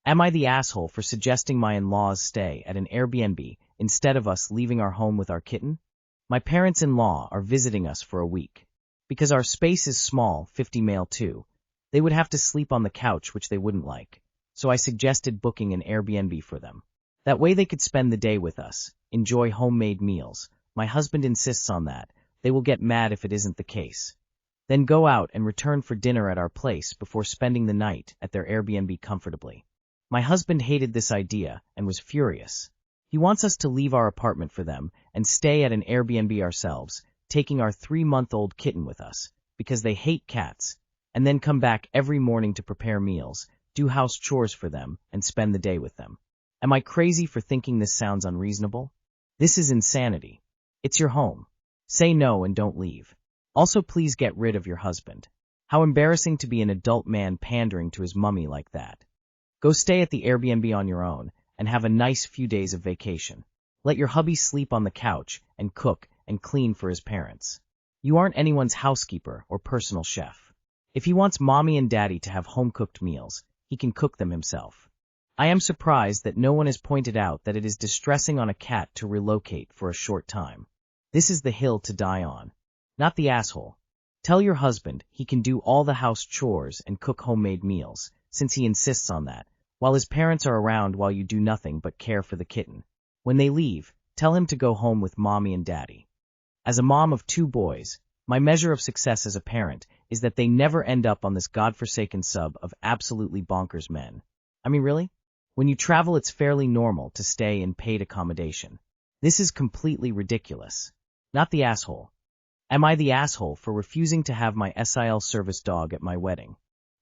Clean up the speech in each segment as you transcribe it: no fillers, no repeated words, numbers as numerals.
Am I the asshole for suggesting my in-laws stay at an Airbnb instead of us leaving our home with our kitten? My parents-in-law are visiting us for a week. Because our space is small, 50 male too, they would have to sleep on the couch, which they wouldn't like. So I suggested booking an Airbnb for them. That way they could spend the day with us, enjoy homemade meals. My husband insists on that. They will get mad if it isn't the case. Then go out and return for dinner at our place before spending the night at their Airbnb comfortably. My husband hated this idea and was furious. He wants us to leave our apartment for them and stay at an Airbnb ourselves, taking our 3-month-old kitten with us, because they hate cats, and then come back every morning to prepare meals, do house chores for them, and spend the day with them. Am I crazy for thinking this sounds unreasonable? This is insanity. It's your home. Say no and don't leave. Also, please get rid of your husband. How embarrassing to be an adult man pandering to his mummy like that. Go stay at the Airbnb on your own and have a nice few days of vacation. Let your hubby sleep on the couch and cook and clean for his parents. You aren't anyone's housekeeper or personal chef. If he wants mommy and daddy to have home-cooked meals, he can cook them himself. I am surprised that no one has pointed out that it is distressing on a cat to relocate for a short time. This is the hill to die on. Not the asshole. Tell your husband he can do all the house chores and cook homemade meals, since he insists on that, while his parents are around while you do nothing but care for the kitten. When they leave, tell him to go home with mommy and daddy. As a mom of 2 boys, my measure of success as a parent is that they never end up on this godforsaken sub of absolutely bonkers men. I mean, really? When you travel, it's fairly normal to stay in paid accommodation. This is completely ridiculous. Not the asshole. Am I the asshole for refusing to have my SIL service dog at my wedding?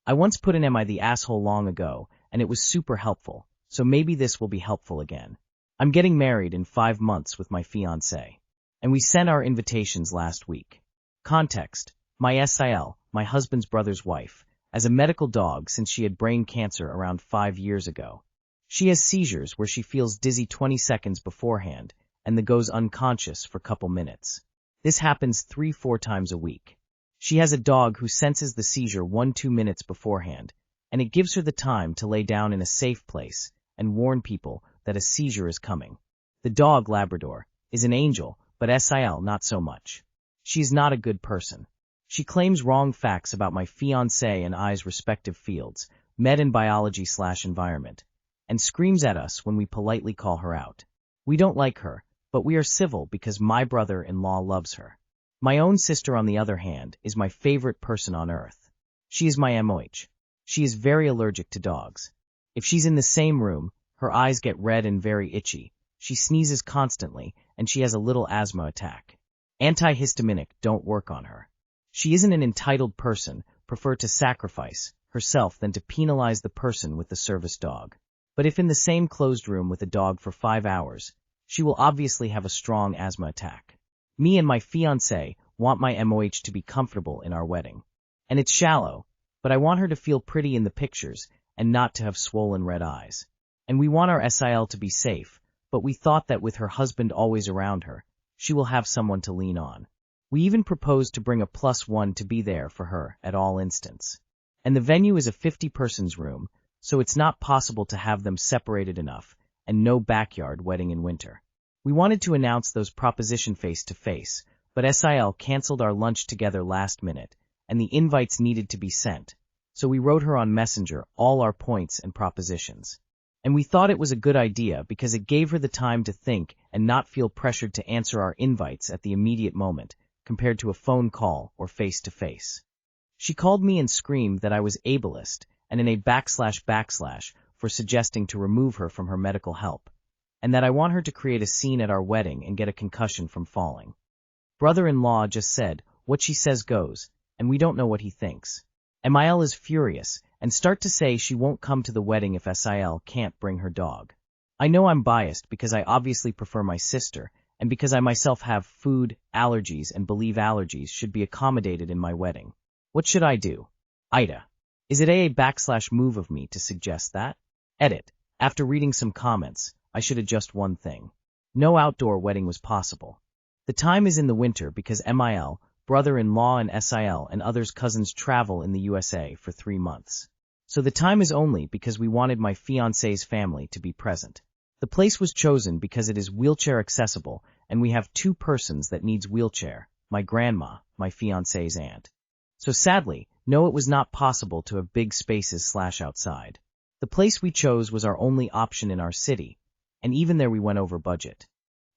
I once put an "Am I the asshole" long ago, and it was super helpful, so maybe this will be helpful again. I'm getting married in 5 months with my fiancé, and we sent our invitations last week. Context: my SIL, my husband's brother's wife, as a medical dog since she had brain cancer around 5 years ago. She has seizures where she feels dizzy 20 seconds beforehand and then goes unconscious for a couple minutes. This happens 3-4 times a week. She has a dog who senses the seizure 1-2 minutes beforehand, and it gives her the time to lay down in a safe place and warn people that a seizure is coming. The dog, Labrador, is an angel, but SIL not so much. She is not a good person. She claims wrong facts about my fiancé and I's respective fields, med and biology/environment, and screams at us when we politely call her out. We don't like her, but we are civil because my brother-in-law loves her. My own sister, on the other hand, is my favorite person on earth. She is my MOH. She is very allergic to dogs. If she's in the same room, her eyes get red and very itchy, she sneezes constantly, and she has a little asthma attack. Antihistaminic don't work on her. She isn't an entitled person, prefer to sacrifice herself than to penalize the person with the service dog. But if in the same closed room with a dog for 5 hours, she will obviously have a strong asthma attack. Me and my fiancé want my MOH to be comfortable in our wedding. And it's shallow, but I want her to feel pretty in the pictures and not to have swollen red eyes. And we want our SIL to be safe, but we thought that with her husband always around her, she will have someone to lean on. We even proposed to bring a +1 to be there for her at all instants. And the venue is a 50-person's room, so it's not possible to have them separated enough, and no backyard wedding in winter. We wanted to announce those proposition face-to-face, but SIL canceled our lunch together last minute, and the invites needed to be sent, so we wrote her on Messenger all our points and propositions. And we thought it was a good idea because it gave her the time to think and not feel pressured to answer our invites at the immediate moment, compared to a phone call or face-to-face. She called me and screamed that I was ableist and in a // for suggesting to remove her from her medical help, and that I want her to create a scene at our wedding and get a concussion from falling. Brother-in-law just said, what she says goes, and we don't know what he thinks. Emile is furious and start to say she won't come to the wedding if SIL can't bring her dog. I know I'm biased because I obviously prefer my sister, and because I myself have food allergies and believe allergies should be accommodated in my wedding. What should I do? AITA. Is it / move of me to suggest that? Edit. After reading some comments, I should adjust one thing. No outdoor wedding was possible. The time is in the winter because MIL, brother-in-law and SIL and others cousins travel in the USA for 3 months. So the time is only because we wanted my fiancé's family to be present. The place was chosen because it is wheelchair accessible, and we have 2 persons that needs wheelchair, my grandma, my fiancé's aunt. So sadly, no, it was not possible to have big spaces / outside. The place we chose was our only option in our city, and even there we went over budget.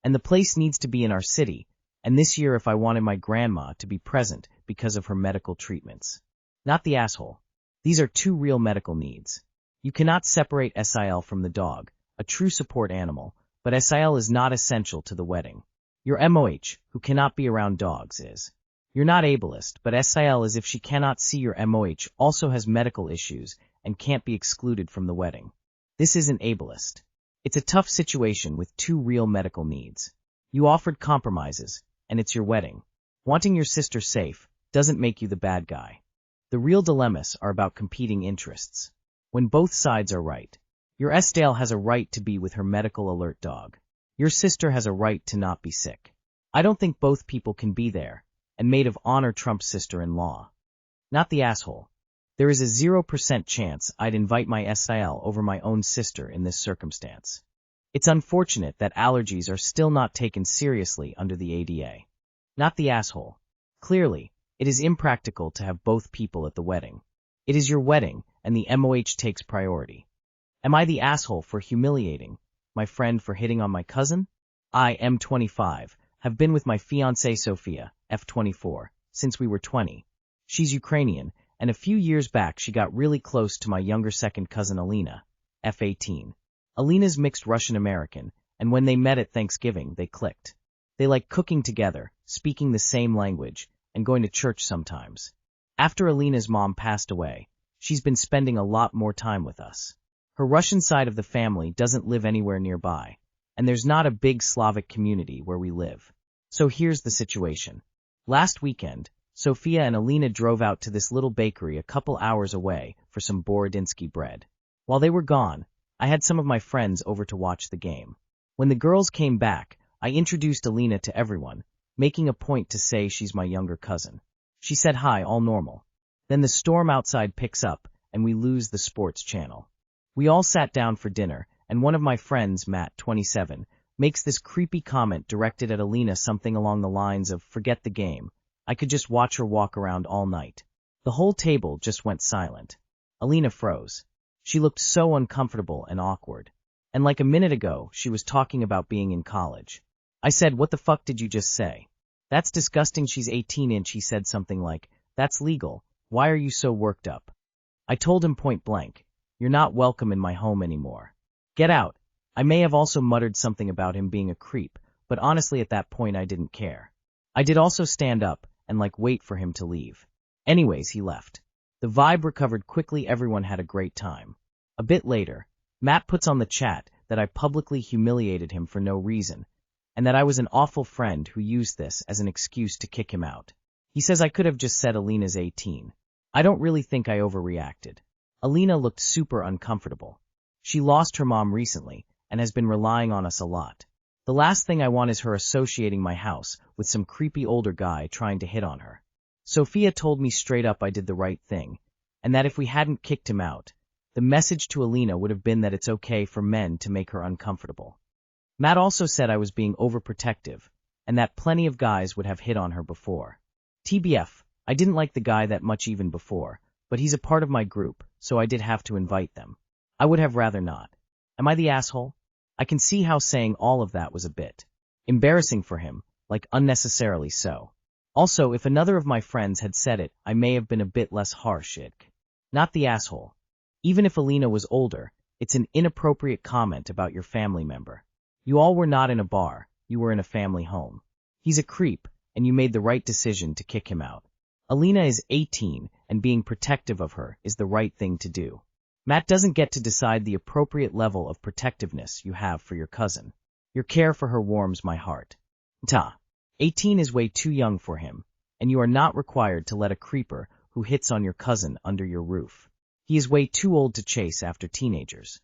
And the place needs to be in our city, and this year if I wanted my grandma to be present because of her medical treatments. Not the asshole. These are 2 real medical needs. You cannot separate SIL from the dog, a true support animal, but SIL is not essential to the wedding. Your MOH, who cannot be around dogs, is. You're not ableist, but SIL is if she cannot see your MOH also has medical issues and can't be excluded from the wedding. This isn't ableist. It's a tough situation with 2 real medical needs. You offered compromises, and it's your wedding. Wanting your sister safe doesn't make you the bad guy. The real dilemmas are about competing interests. When both sides are right. Your Estelle has a right to be with her medical alert dog. Your sister has a right to not be sick. I don't think both people can be there, and maid of honor trumps sister-in-law. Not the asshole. There is a 0% chance I'd invite my SIL over my own sister in this circumstance. It's unfortunate that allergies are still not taken seriously under the ADA. Not the asshole. Clearly, it is impractical to have both people at the wedding. It is your wedding, and the MOH takes priority. Am I the asshole for humiliating my friend for hitting on my cousin? I am 25, have been with my fiancée Sophia, F24, since we were 20. She's Ukrainian, and a few years back she got really close to my younger second cousin Alina, F18. Alina's mixed Russian-American, and when they met at Thanksgiving, they clicked. They like cooking together, speaking the same language, and going to church sometimes. After Alina's mom passed away, she's been spending a lot more time with us. Her Russian side of the family doesn't live anywhere nearby, and there's not a big Slavic community where we live. So here's the situation. Last weekend, Sophia and Alina drove out to this little bakery a couple hours away for some Borodinsky bread. While they were gone, I had some of my friends over to watch the game. When the girls came back, I introduced Alina to everyone, making a point to say she's my younger cousin. She said hi, all normal. Then the storm outside picks up, and we lose the sports channel. We all sat down for dinner, and one of my friends, Matt, 27, makes this creepy comment directed at Alina, something along the lines of, "Forget the game. I could just watch her walk around all night." The whole table just went silent. Alina froze. She looked so uncomfortable and awkward. And like a minute ago, she was talking about being in college. I said, "What the fuck did you just say?" "That's disgusting, she's 18" he said something like, "That's legal. Why are you so worked up?" I told him point blank, "You're not welcome in my home anymore. Get out." I may have also muttered something about him being a creep, but honestly at that point I didn't care. I did also stand up and wait for him to leave. Anyways, he left. The vibe recovered quickly, everyone had a great time. A bit later, Matt puts on the chat that I publicly humiliated him for no reason, and that I was an awful friend who used this as an excuse to kick him out. He says I could have just said Alina's 18. I don't really think I overreacted. Alina looked super uncomfortable. She lost her mom recently and has been relying on us a lot. The last thing I want is her associating my house with some creepy older guy trying to hit on her. Sophia told me straight up I did the right thing, and that if we hadn't kicked him out, the message to Alina would have been that it's okay for men to make her uncomfortable. Matt also said I was being overprotective, and that plenty of guys would have hit on her before. TBF, I didn't like the guy that much even before, but he's a part of my group, so I did have to invite them. I would have rather not. Am I the asshole? I can see how saying all of that was a bit embarrassing for him, unnecessarily so. Also, if another of my friends had said it, I may have been a bit less harsh. Not the asshole. Even if Alina was older, it's an inappropriate comment about your family member. You all were not in a bar, you were in a family home. He's a creep, and you made the right decision to kick him out. Alina is 18, and being protective of her is the right thing to do. Matt doesn't get to decide the appropriate level of protectiveness you have for your cousin. Your care for her warms my heart. 18 is way too young for him, and you are not required to let a creeper who hits on your cousin under your roof. He is way too old to chase after teenagers.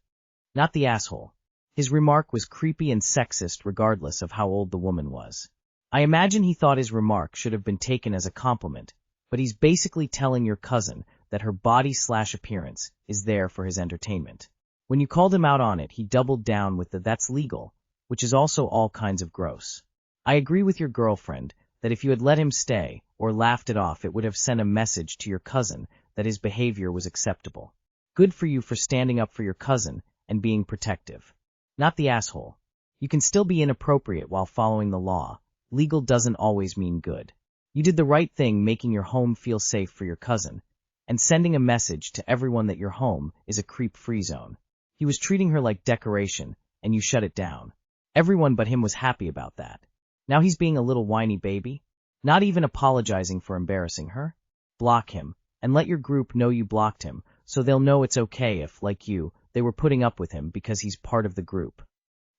Not the asshole. His remark was creepy and sexist regardless of how old the woman was. I imagine he thought his remark should have been taken as a compliment, but he's basically telling your cousin that her body/appearance is there for his entertainment. When you called him out on it, he doubled down with the "that's legal," which is also all kinds of gross. I agree with your girlfriend that if you had let him stay or laughed it off, it would have sent a message to your cousin that his behavior was acceptable. Good for you for standing up for your cousin and being protective. Not the asshole. You can still be inappropriate while following the law. Legal doesn't always mean good. You did the right thing making your home feel safe for your cousin, and sending a message to everyone that your home is a creep-free zone. He was treating her like decoration, and you shut it down. Everyone but him was happy about that. Now he's being a little whiny baby? Not even apologizing for embarrassing her? Block him, and let your group know you blocked him, so they'll know it's okay if, like you, they were putting up with him because he's part of the group.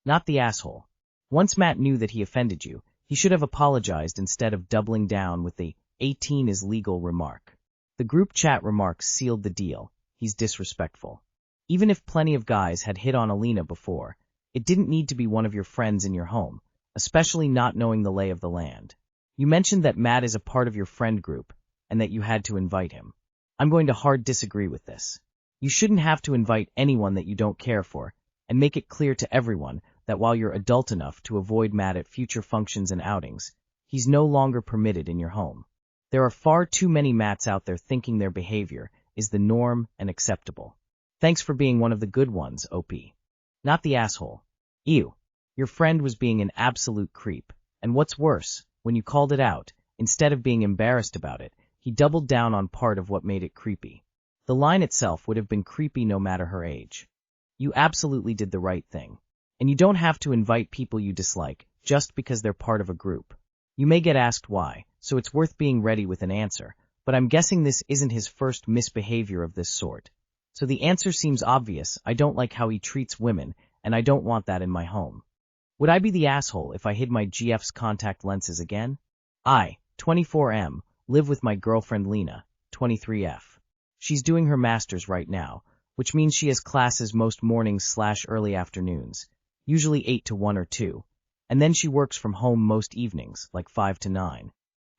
Not the asshole. Once Matt knew that he offended you, he should have apologized instead of doubling down with the 18 is legal remark. The group chat remarks sealed the deal. He's disrespectful. Even if plenty of guys had hit on Alina before, it didn't need to be one of your friends in your home, especially not knowing the lay of the land. You mentioned that Matt is a part of your friend group and that you had to invite him. I'm going to hard disagree with this. You shouldn't have to invite anyone that you don't care for, and make it clear to everyone that while you're adult enough to avoid Matt at future functions and outings, he's no longer permitted in your home. There are far too many Matts out there thinking their behavior is the norm and acceptable. Thanks for being one of the good ones, OP. Not the asshole. Ew. Your friend was being an absolute creep, and what's worse, when you called it out, instead of being embarrassed about it, he doubled down on part of what made it creepy. The line itself would have been creepy no matter her age. You absolutely did the right thing. And you don't have to invite people you dislike just because they're part of a group. You may get asked why, so it's worth being ready with an answer, but I'm guessing this isn't his first misbehavior of this sort. So the answer seems obvious. I don't like how he treats women, and I don't want that in my home. Would I be the asshole if I hid my GF's contact lenses again? I, 24M, live with my girlfriend Lena, 23F. She's doing her master's right now, which means she has classes most mornings/early afternoons, usually 8 to 1 or 2, and then she works from home most evenings, like 5 to 9.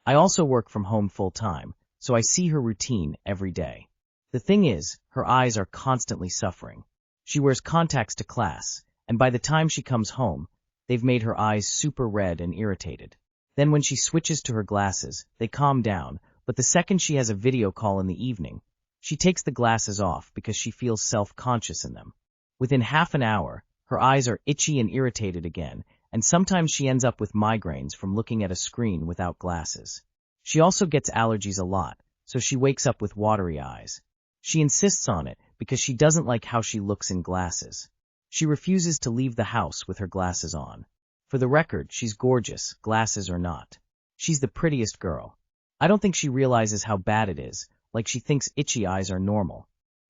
I also work from home full-time, so I see her routine every day. The thing is, her eyes are constantly suffering. She wears contacts to class, and by the time she comes home, they've made her eyes super red and irritated. Then when she switches to her glasses, they calm down, but the second she has a video call in the evening, she takes the glasses off because she feels self-conscious in them. Within half an hour, her eyes are itchy and irritated again, and sometimes she ends up with migraines from looking at a screen without glasses. She also gets allergies a lot, so she wakes up with watery eyes. She insists on it because she doesn't like how she looks in glasses. She refuses to leave the house with her glasses on. For the record, she's gorgeous, glasses or not. She's the prettiest girl. I don't think she realizes how bad it is, like she thinks itchy eyes are normal.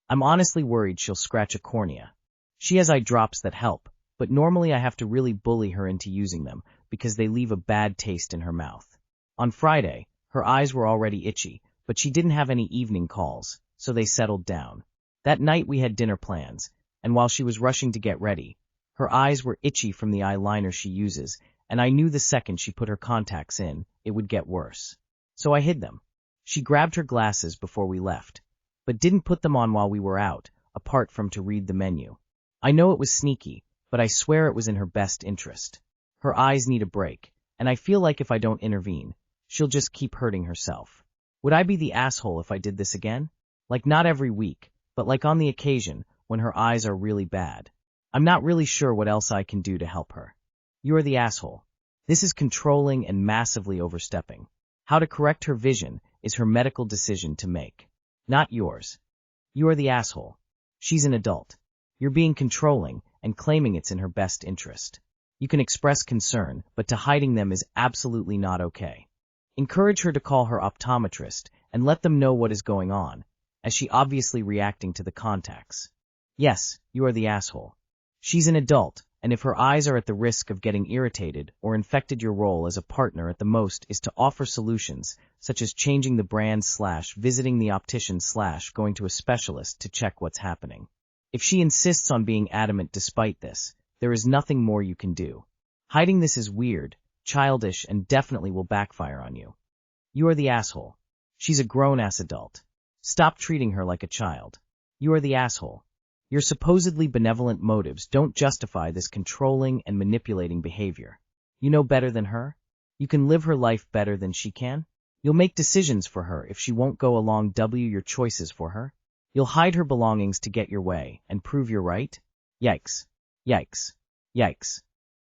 I'm honestly worried she'll scratch a cornea. She has eye drops that help, but normally I have to really bully her into using them because they leave a bad taste in her mouth. On Friday, her eyes were already itchy, but she didn't have any evening calls, so they settled down. That night we had dinner plans, and while she was rushing to get ready, her eyes were itchy from the eyeliner she uses, and I knew the second she put her contacts in, it would get worse. So I hid them. She grabbed her glasses before we left, but didn't put them on while we were out, apart from to read the menu. I know it was sneaky, but I swear it was in her best interest. Her eyes need a break, and I feel like if I don't intervene, she'll just keep hurting herself. Would I be the asshole if I did this again? Like not every week, but like on the occasion when her eyes are really bad. I'm not really sure what else I can do to help her. You are the asshole. This is controlling and massively overstepping. How to correct her vision is her medical decision to make, not yours. You are the asshole. She's an adult. You're being controlling and claiming it's in her best interest. You can express concern, but to hiding them is absolutely not okay. Encourage her to call her optometrist and let them know what is going on, as she obviously reacting to the contacts. Yes, you are the asshole. She's an adult, and if her eyes are at the risk of getting irritated or infected, your role as a partner at the most is to offer solutions, such as changing the brand / visiting the optician / going to a specialist to check what's happening. If she insists on being adamant despite this, there is nothing more you can do. Hiding this is weird, childish, and definitely will backfire on you. You are the asshole. She's a grown-ass adult. Stop treating her like a child. You are the asshole. Your supposedly benevolent motives don't justify this controlling and manipulating behavior. You know better than her? You can live her life better than she can? You'll make decisions for her if she won't go along your choices for her? You'll hide her belongings to get your way and prove you're right? Yikes. Yikes. Yikes.